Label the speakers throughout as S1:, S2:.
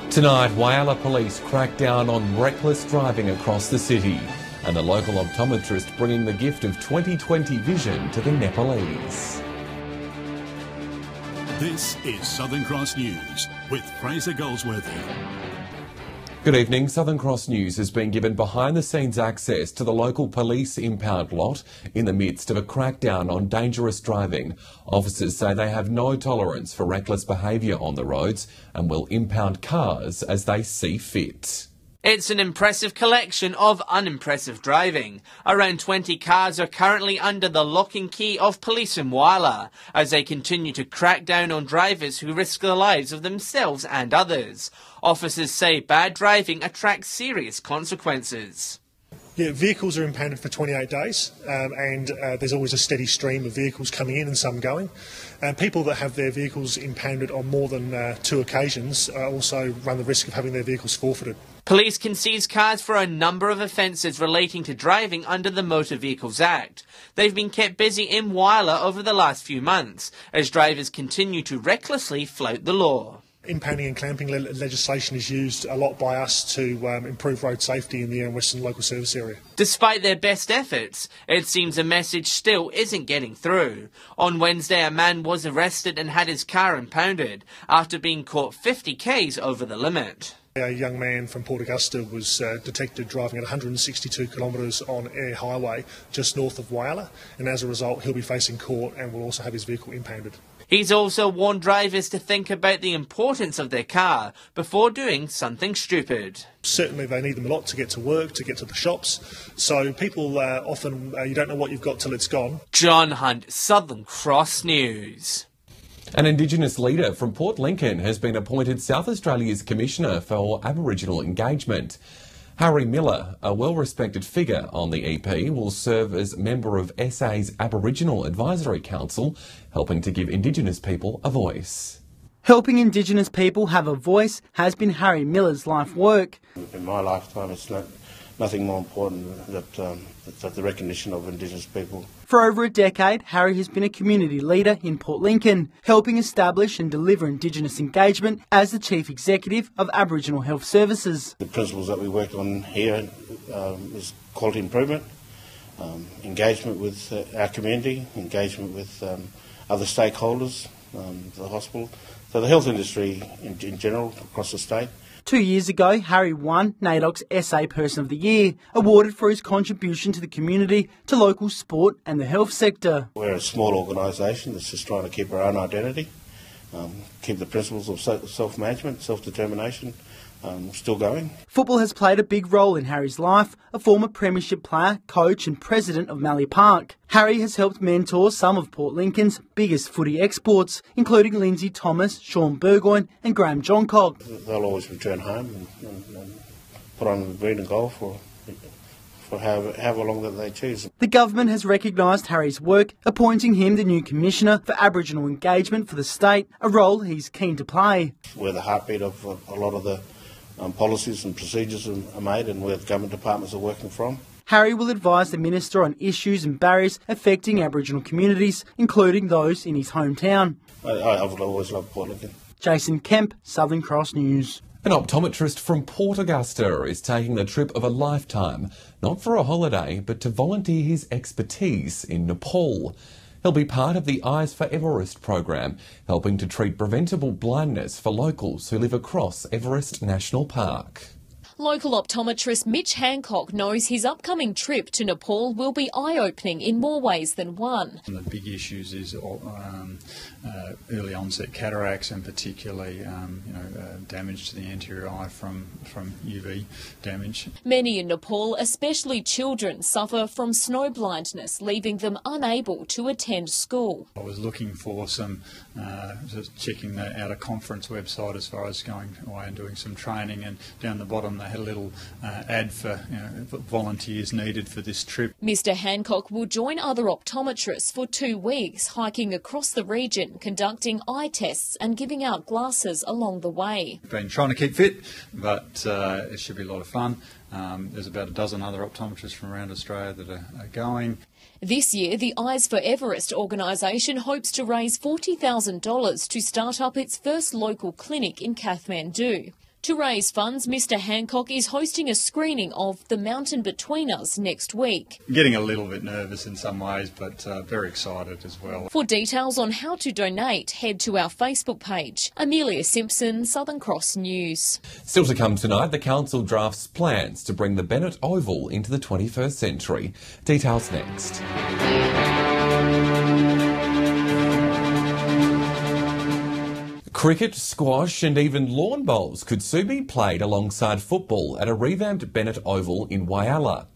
S1: Tonight, Whyalla Police crack down on reckless driving across the city, and the local optometrist bringing the gift of 20/20 vision to the Nepalese.
S2: This is Southern Cross News with Fraser Goldsworthy.
S1: Good evening. Southern Cross News has been given behind-the-scenes access to the local police impound lot in the midst of a crackdown on dangerous driving. Officers say they have no tolerance for reckless behaviour on the roads and will impound cars as they see fit.
S3: It's an impressive collection of unimpressive driving. Around 20 cars are currently under the lock and key of police in Whyalla as they continue to crack down on drivers who risk the lives of themselves and others. Officers say bad driving attracts serious consequences.
S4: Yeah, vehicles are impounded for 28 days and there's always a steady stream of vehicles coming in and some going. People that have their vehicles impounded on more than 2 occasions also run the risk of having their vehicles forfeited.
S3: Police can seize cars for a number of offences relating to driving under the Motor Vehicles Act. They've been kept busy in Whyalla over the last few months as drivers continue to recklessly flout the law.
S4: Impounding and clamping legislation is used a lot by us to improve road safety in the Erin Western local service area. Despite
S3: their best efforts, it seems the message still isn't getting through. On Wednesday, a man was arrested and had his car impounded after being caught 50 k's over the limit.
S4: A young man from Port Augusta was detected driving at 162 kilometres on Air Highway just north of Whyalla, and as a result he'll be facing court and will also have his vehicle impounded.
S3: He's also warned drivers to think about the importance of their car before doing something stupid.
S4: Certainly they need them a lot to get to work, to get to the shops, so people often, you don't know what you've got till it's gone.
S3: John Hunt, Southern Cross News.
S1: An Indigenous leader from Port Lincoln has been appointed South Australia's Commissioner for Aboriginal Engagement. Harry Miller, a well-respected figure on the EP, will serve as member of SA's Aboriginal Advisory Council, helping to give Indigenous people a voice.
S5: Helping Indigenous people have a voice has been Harry Miller's life work.
S6: In my lifetime, it's nothing more important than the recognition of Indigenous people.
S5: For over a decade, Harry has been a community leader in Port Lincoln, helping establish and deliver Indigenous engagement as the Chief Executive of Aboriginal Health Services.
S6: The principles that we work on here is quality improvement, engagement with our community, engagement with other stakeholders, the hospital, so the health industry in general across the state.
S5: 2 years ago, Harry won NAIDOC's SA Person of the Year, awarded for his contribution to the community, to local sport and the health sector.
S6: We're a small organisation that's just trying to keep our own identity, keep the principles of self-management, self-determination still going.
S5: Football has played a big role in Harry's life, a former premiership player, coach and president of Mallee Park. Harry has helped mentor some of Port Lincoln's biggest footy exports, including Lindsay Thomas, Sean Burgoyne and Graham Johncock.
S6: They'll always return home and put on the green and gold for however long that they choose.
S5: The government has recognised Harry's work, appointing him the new Commissioner for Aboriginal Engagement for the state, a role he's keen to play.
S6: We're the heartbeat of a lot of the policies and procedures are made and where the government departments are working from.
S5: Harry will advise the Minister on issues and barriers affecting Aboriginal communities, including those in his hometown.
S6: I've always loved Port Lincoln.
S5: Jason Kemp, Southern Cross News.
S1: An optometrist from Port Augusta is taking the trip of a lifetime, not for a holiday, but to volunteer his expertise in Nepal. He'll be part of the Eyes for Everest program, helping to treat preventable blindness for locals who live across Everest National Park.
S7: Local optometrist Mitch Hancock knows his upcoming trip to Nepal will be eye-opening in more ways than one.
S8: One of the big issues is early onset cataracts and particularly damage to the anterior eye from UV damage.
S7: Many in Nepal, especially children, suffer from snow blindness, leaving them unable to attend school.
S8: I was looking for some, just checking out a conference website as far as going away and doing some training, and down the bottom they had a little ad for volunteers needed for this trip.
S7: Mr Hancock will join other optometrists for 2 weeks, hiking across the region, conducting eye tests and giving out glasses along the way.
S8: We've been trying to keep fit, but it should be a lot of fun. There's about a dozen other optometrists from around Australia that are going.
S7: This year, the Eyes for Everest organisation hopes to raise $40,000 to start up its first local clinic in Kathmandu. To raise funds, Mr Hancock is hosting a screening of The Mountain Between Us next week.
S8: Getting a little bit nervous in some ways, but very excited as well.
S7: For details on how to donate, head to our Facebook page. Amelia Simpson, Southern Cross News.
S1: Still to come tonight, the council drafts plans to bring the Bennett Oval into the 21st century. Details next. Cricket, squash and even lawn bowls could soon be played alongside football at a revamped Bennett Oval in Whyalla.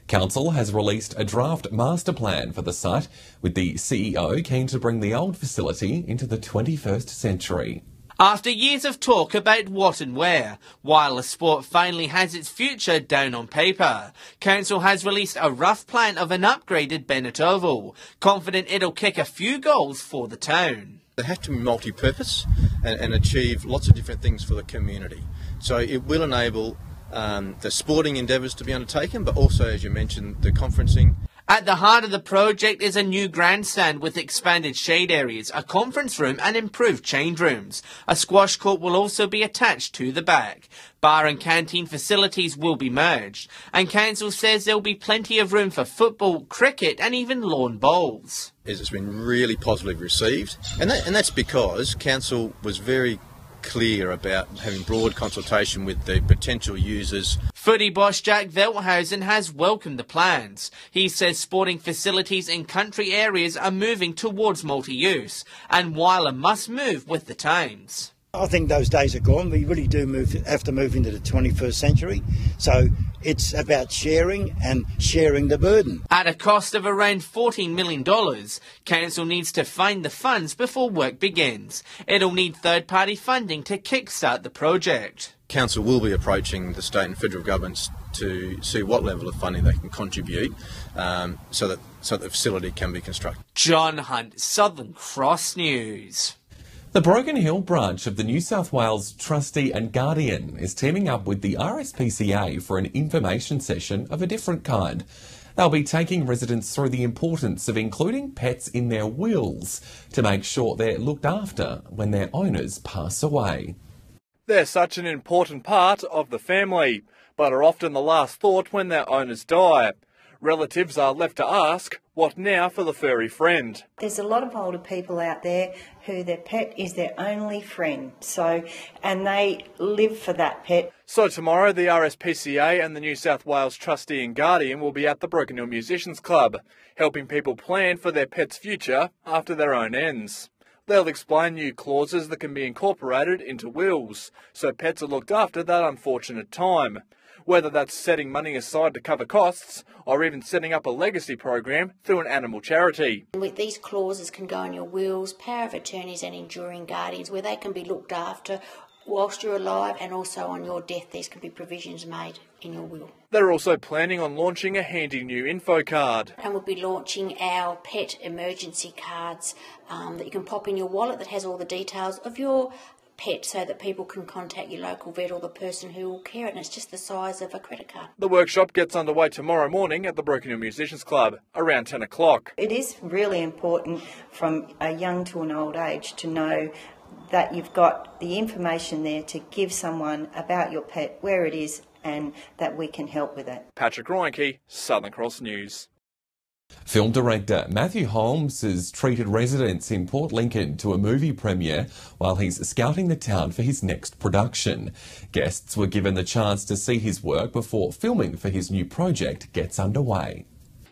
S1: Council has released a draft master plan for the site, with the CEO keen to bring the old facility into the 21st century.
S3: After years of talk about what and where, Whyalla Sport finally has its future down on paper. Council has released a rough plan of an upgraded Bennett Oval, confident it'll kick a few goals for the town.
S9: They have to be multi-purpose and achieve lots of different things for the community. So it will enable the sporting endeavours to be undertaken, but also, as you mentioned, the conferencing.
S3: At the heart of the project is a new grandstand with expanded shade areas, a conference room and improved change rooms. A squash court will also be attached to the back. Bar and canteen facilities will be merged, and council says there will be plenty of room for football, cricket and even lawn bowls.
S9: It's been really positively received, and that's because council was very clear about having broad consultation with the potential users.
S3: Footy boss Jack Velthausen has welcomed the plans. He says sporting facilities in country areas are moving towards multi-use, and Whyalla must move with the times.
S10: I think those days are gone. We really do have to move into the 21st century. So it's about sharing and sharing the burden.
S3: At a cost of around $14 million, council needs to find the funds before work begins. It'll need third-party funding to kickstart the project.
S9: Council will be approaching the state and federal governments to see what level of funding they can contribute so that the facility can be constructed.
S3: John Hunt, Southern Cross News.
S1: The Broken Hill branch of the New South Wales Trustee and Guardian is teaming up with the RSPCA for an information session of a different kind. They'll be taking residents through the importance of including pets in their wills to make sure they're looked after when their owners pass away.
S11: They're such an important part of the family, but are often the last thought when their owners die. Relatives are left to ask, what now for the furry friend?
S12: There's a lot of older people out there who their pet is their only friend, and they live for that pet.
S11: So tomorrow the RSPCA and the New South Wales Trustee and Guardian will be at the Broken Hill Musicians Club, helping people plan for their pet's future after their own ends. They'll explain new clauses that can be incorporated into wills, so pets are looked after that unfortunate time. Whether that's setting money aside to cover costs, or even setting up a legacy program through an animal charity.
S13: With these clauses can go in your wills, power of attorneys and enduring guardians, where they can be looked after whilst you're alive, and also on your death these can be provisions made in your will.
S11: They're also planning on launching a handy new info card.
S13: And we'll be launching our pet emergency cards that you can pop in your wallet that has all the details of your pet, so that people can contact your local vet or the person who will care, and it's just the size of a credit card.
S11: The workshop gets underway tomorrow morning at the Broken Hill Musicians Club, around 10 o'clock.
S12: It is really important from a young to an old age to know that you've got the information there to give someone about your pet, where it is, and that we can help with it.
S11: Patrick Reinke, Southern Cross News.
S1: Film director Matthew Holmes has treated residents in Port Lincoln to a movie premiere while he's scouting the town for his next production. Guests were given the chance to see his work before filming for his new project gets underway.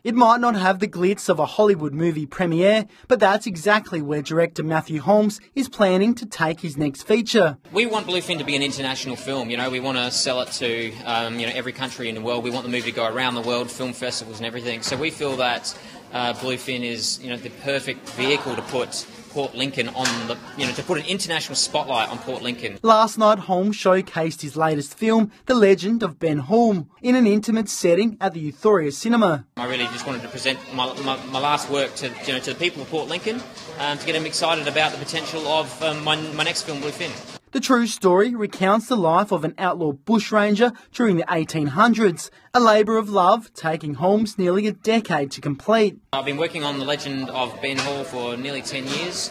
S5: It might not have the glitz of a Hollywood movie premiere, but that's exactly where director Matthew Holmes is planning to take his next feature.
S14: We want Bluefin to be an international film. We want to sell it to every country in the world. We want the movie to go around the world, film festivals and everything. So we feel that Bluefin is the perfect vehicle to put Port Lincoln on the, to put an international spotlight on Port Lincoln.
S5: Last night, Holmes showcased his latest film, The Legend of Ben Hall, in an intimate setting at the Euphoria Cinema.
S14: I really just wanted to present my last work to the people of Port Lincoln, to get them excited about the potential of my next film, Bluefin.
S5: The true story recounts the life of an outlaw bushranger during the 1800s, a labour of love taking Holmes nearly a decade to complete.
S14: I've been working on The Legend of Ben Hall for nearly 10 years.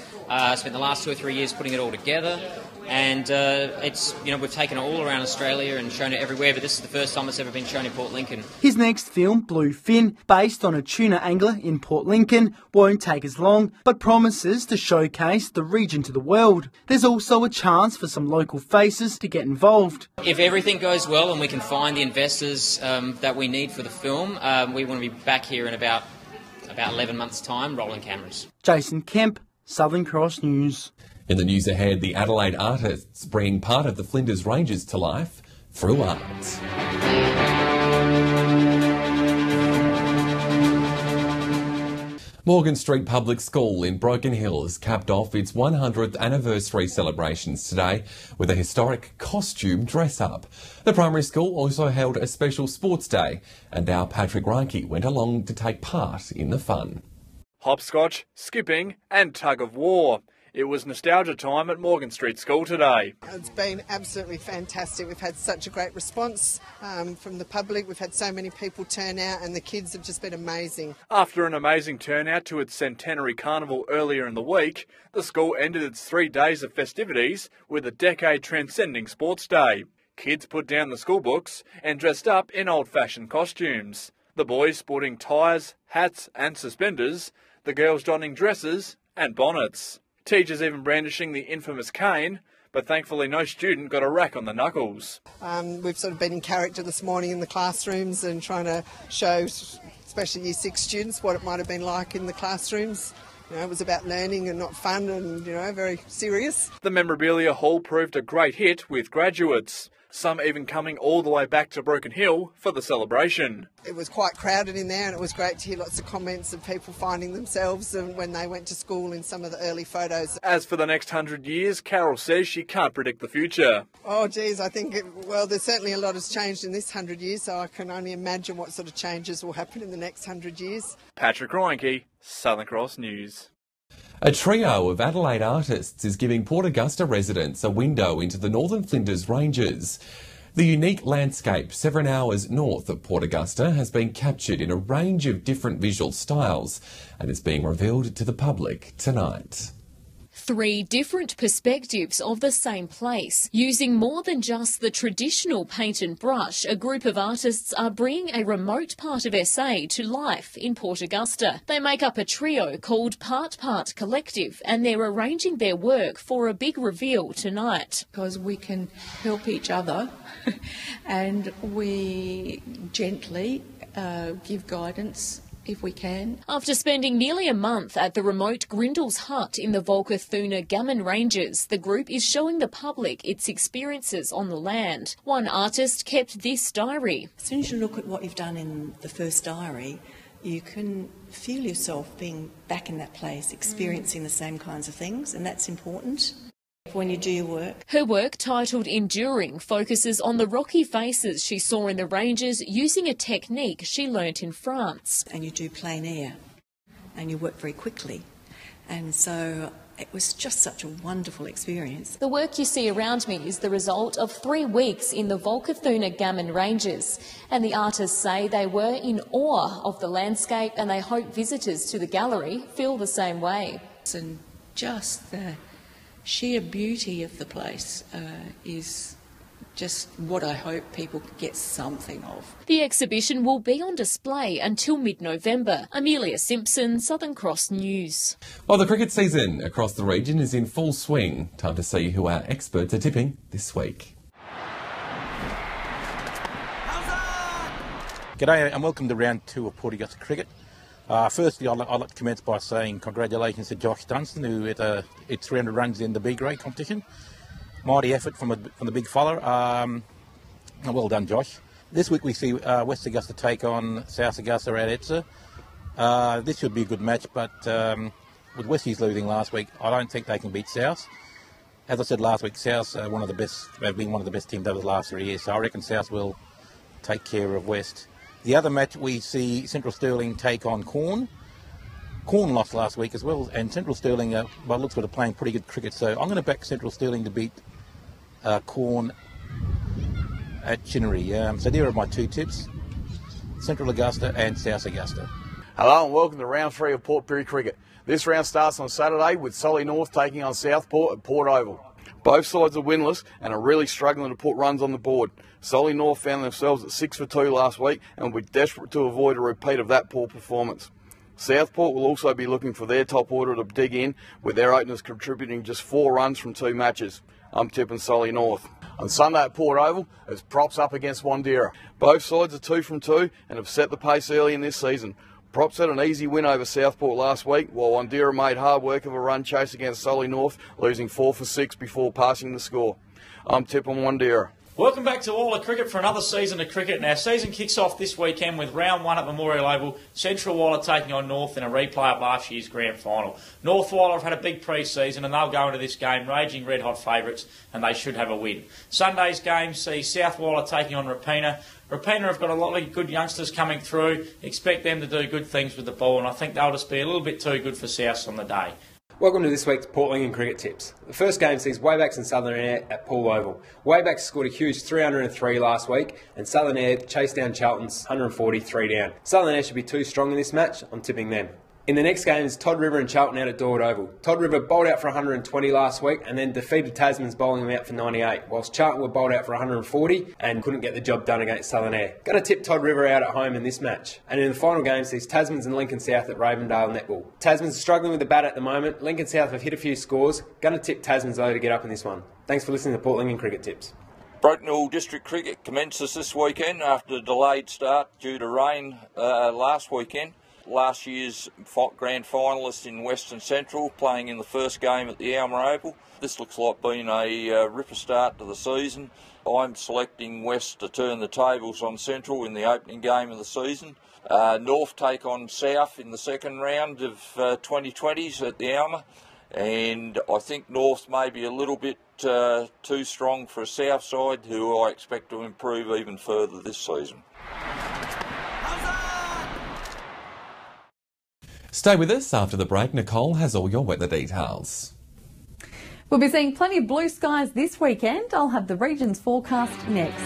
S14: Spent the last 2 or 3 years putting it all together. And it's, we've taken it all around Australia and shown it everywhere, but this is the first time it's ever been shown in Port Lincoln.
S5: His next film, Bluefin, based on a tuna angler in Port Lincoln, won't take as long, but promises to showcase the region to the world. There's also a chance for some local faces to get involved.
S14: If everything goes well and we can find the investors that we need for the film, we want to be back here in about 11 months' time, rolling cameras.
S5: Jason Kemp, Southern Cross News.
S1: In the news ahead, the Adelaide artists bring part of the Flinders Ranges to life through art. Morgan Street Public School in Broken Hill has capped off its 100th anniversary celebrations today with a historic costume dress-up. The primary school also held a special sports day, and our Patrick Reinke went along to take part in the fun.
S11: Hopscotch, skipping and tug of war. It was nostalgia time at Morgan Street School today.
S15: It's been absolutely fantastic. We've had such a great response from the public. We've had so many people turn out and the kids have just been amazing.
S11: After an amazing turnout to its centenary carnival earlier in the week, the school ended its 3 days of festivities with a decade-transcending sports day. Kids put down the school books and dressed up in old-fashioned costumes. The boys sporting ties, hats and suspenders, the girls donning dresses and bonnets. Teachers even brandishing the infamous cane, but thankfully no student got a rack on the knuckles.
S15: We've sort of been in character this morning in the classrooms and trying to show, especially Year 6 students, what it might have been like in the classrooms. It was about learning and not fun and, very serious.
S11: The memorabilia hall proved a great hit with graduates, some even coming all the way back to Broken Hill for the celebration.
S15: It was quite crowded in there and it was great to hear lots of comments of people finding themselves when they went to school in some of the early photos.
S11: As for the next 100 years, Carol says she can't predict the future.
S15: Oh geez, I think, there's certainly a lot has changed in this 100 years, so I can only imagine what sort of changes will happen in the next 100 years.
S11: Patrick Reinke, Southern Cross News.
S1: A trio of Adelaide artists is giving Port Augusta residents a window into the Northern Flinders Ranges. The unique landscape 7 hours north of Port Augusta has been captured in a range of different visual styles and is being revealed to the public tonight.
S7: 3 different perspectives of the same place. Using more than just the traditional paint and brush, a group of artists are bringing a remote part of SA to life in Port Augusta. They make up a trio called Part Part Collective, and they're arranging their work for a big reveal tonight.
S16: Because we can help each other and we gently give guidance if we can.
S7: After spending nearly a month at the remote Grindles Hut in the Volkathuna Gammon Ranges, the group is showing the public its experiences on the land. One artist kept this diary.
S17: As soon as you look at what you've done in the first diary, you can feel yourself being back in that place, experiencing the same kinds of things, and that's important when you do your work.
S7: Her work, titled Enduring, focuses on the rocky faces she saw in the ranges using a technique she learnt in France.
S17: And you do plein air, and you work very quickly. And so it was just such a wonderful experience.
S7: The work you see around me is the result of 3 weeks in the Volkathuna Gammon Ranges, and the artists say they were in awe of the landscape and they hope visitors to the gallery feel the same way.
S16: And just the sheer beauty of the place is just what I hope people get something of.
S7: The exhibition will be on display until mid-November. Amelia Simpson, Southern Cross News.
S1: Well, the cricket season across the region is in full swing. Time to see who our experts are tipping this week.
S18: G'day and welcome to round 2 of Port Augusta cricket. Firstly, I'd like to commence by saying congratulations to Josh Dunstan, who hit 300 runs in the B-grade competition. Mighty effort from the big fella. Well done, Josh. This week we see West Augusta take on South Augusta at Etzer. This should be a good match, but with Westies losing last week, I don't think they can beat South. As I said last week, South are they've been one of the best teams over the last 3 years, so I reckon South will take care of West. The other match we see Central Stirling take on Corn. Corn lost last week as well, and Central Stirling, by the looks of it, are playing pretty good cricket. So I'm going to back Central Stirling to beat Corn at Chinnery. So there are my 2 tips, Central Augusta and South Augusta.
S19: Hello and welcome to round 3 of Port Pirie cricket. This round starts on Saturday with Solly North taking on Southport at Port Oval. Both sides are winless and are really struggling to put runs on the board. Solly North found themselves at 6 for 2 last week and will be desperate to avoid a repeat of that poor performance. Southport will also be looking for their top order to dig in, with their openers contributing just 4 runs from 2 matches. I'm tipping Solly North. On Sunday at Port Oval, it's props up against Wandera. Both sides are 2 from 2 and have set the pace early in this season. Props had an easy win over Southport last week, while Wandera made hard work of a run chase against Solly North, losing 4 for 6 before passing the score. I'm tipping Wandera.
S20: Welcome back to all of cricket for another season of cricket. And our season kicks off this weekend with round 1 at Memorial Oval. Central Walla taking on North in a replay of last year's grand final. North Walla have had a big pre-season and they'll go into this game raging red-hot favourites, and they should have a win. Sunday's game sees South Walla taking on Rapina. Rapina have got a lot of good youngsters coming through. Expect them to do good things with the ball, and I think they'll just be a little bit too good for South on the day.
S21: Welcome to this week's Port Lincoln Cricket Tips. The first game sees Waybacks and Southern Air at Poole Oval. Waybacks scored a huge 303 last week, and Southern Air chased down Charlton's 143 down. Southern Air should be too strong in this match. I'm tipping them. In the next game is Todd River and Charlton out at Dord Oval. Todd River bowled out for 120 last week and then defeated Tasman's bowling them out for 98, whilst Charlton were bowled out for 140 and couldn't get the job done against Southern Air. Going to tip Todd River out at home in this match. And in the final game sees Tasman's and Lincoln South at Ravendale Netball. Tasman's are struggling with the bat at the moment. Lincoln South have hit a few scores. Going to tip Tasman's though to get up in this one. Thanks for listening to Port Lincoln Cricket Tips.
S22: Broken Hill District Cricket commences this weekend after a delayed start due to rain last weekend. Last year's grand finalist in Western Central playing in the first game at the Alma Oval. This looks like being a ripper start to the season. I'm selecting West to turn the tables on Central in the opening game of the season. North take on South in the second round of 2020s at the Alma. And I think North may be a little bit too strong for a South side, who I expect to improve even further this season.
S1: Stay with us after the break. Nicole has all your weather details.
S23: We'll be seeing plenty of blue skies this weekend. I'll have the region's forecast next.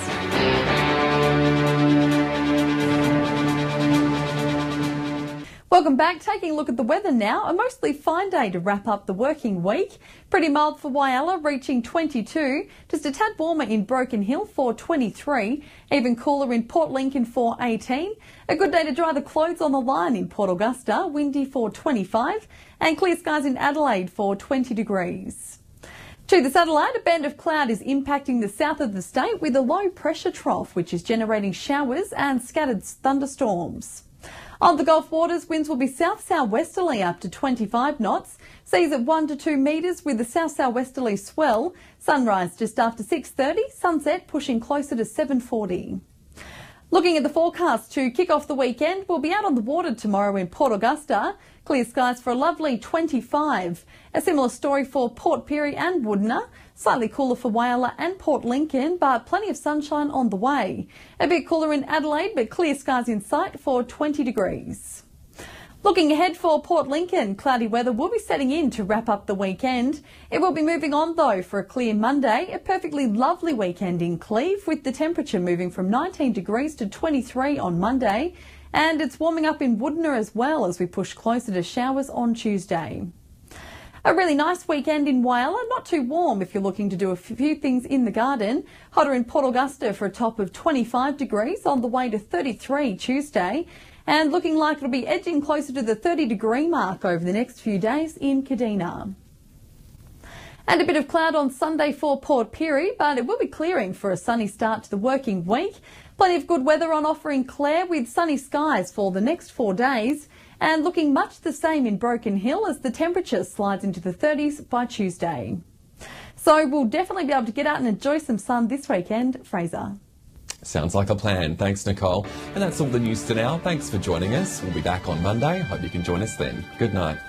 S23: Welcome back. Taking a look at the weather now. A mostly fine day to wrap up the working week. Pretty mild for Whyalla, reaching 22. Just a tad warmer in Broken Hill for 23. Even cooler in Port Lincoln for 18. A good day to dry the clothes on the line in Port Augusta, windy for 25. And clear skies in Adelaide for 20 degrees. To the satellite, a band of cloud is impacting the south of the state with a low pressure trough, which is generating showers and scattered thunderstorms. On the Gulf waters, winds will be south-southwesterly up to 25 knots, seas at 1 to 2 metres with a south-southwesterly swell, sunrise just after 6:30, sunset pushing closer to 7:40. Looking at the forecast to kick off the weekend, we'll be out on the water tomorrow in Port Augusta. Clear skies for a lovely 25. A similar story for Port Pirie and Woodner. Slightly cooler for Whyalla and Port Lincoln, but plenty of sunshine on the way. A bit cooler in Adelaide, but clear skies in sight for 20 degrees. Looking ahead for Port Lincoln, cloudy weather will be setting in to wrap up the weekend. It will be moving on though for a clear Monday, a perfectly lovely weekend in Cleve with the temperature moving from 19 degrees to 23 on Monday. And it's warming up in Woodner as well as we push closer to showers on Tuesday. A really nice weekend in Whyalla, not too warm if you're looking to do a few things in the garden. Hotter in Port Augusta for a top of 25 degrees on the way to 33 Tuesday. And looking like it'll be edging closer to the 30-degree mark over the next few days in Kadina. And a bit of cloud on Sunday for Port Pirie, but it will be clearing for a sunny start to the working week. Plenty of good weather on offer in Clare with sunny skies for the next 4 days. And looking much the same in Broken Hill as the temperature slides into the 30s by Tuesday. So we'll definitely be able to get out and enjoy some sun this weekend. Fraser.
S1: Sounds like a plan. Thanks, Nicole. And that's all the news for now. Thanks for joining us. We'll be back on Monday. Hope you can join us then. Good night.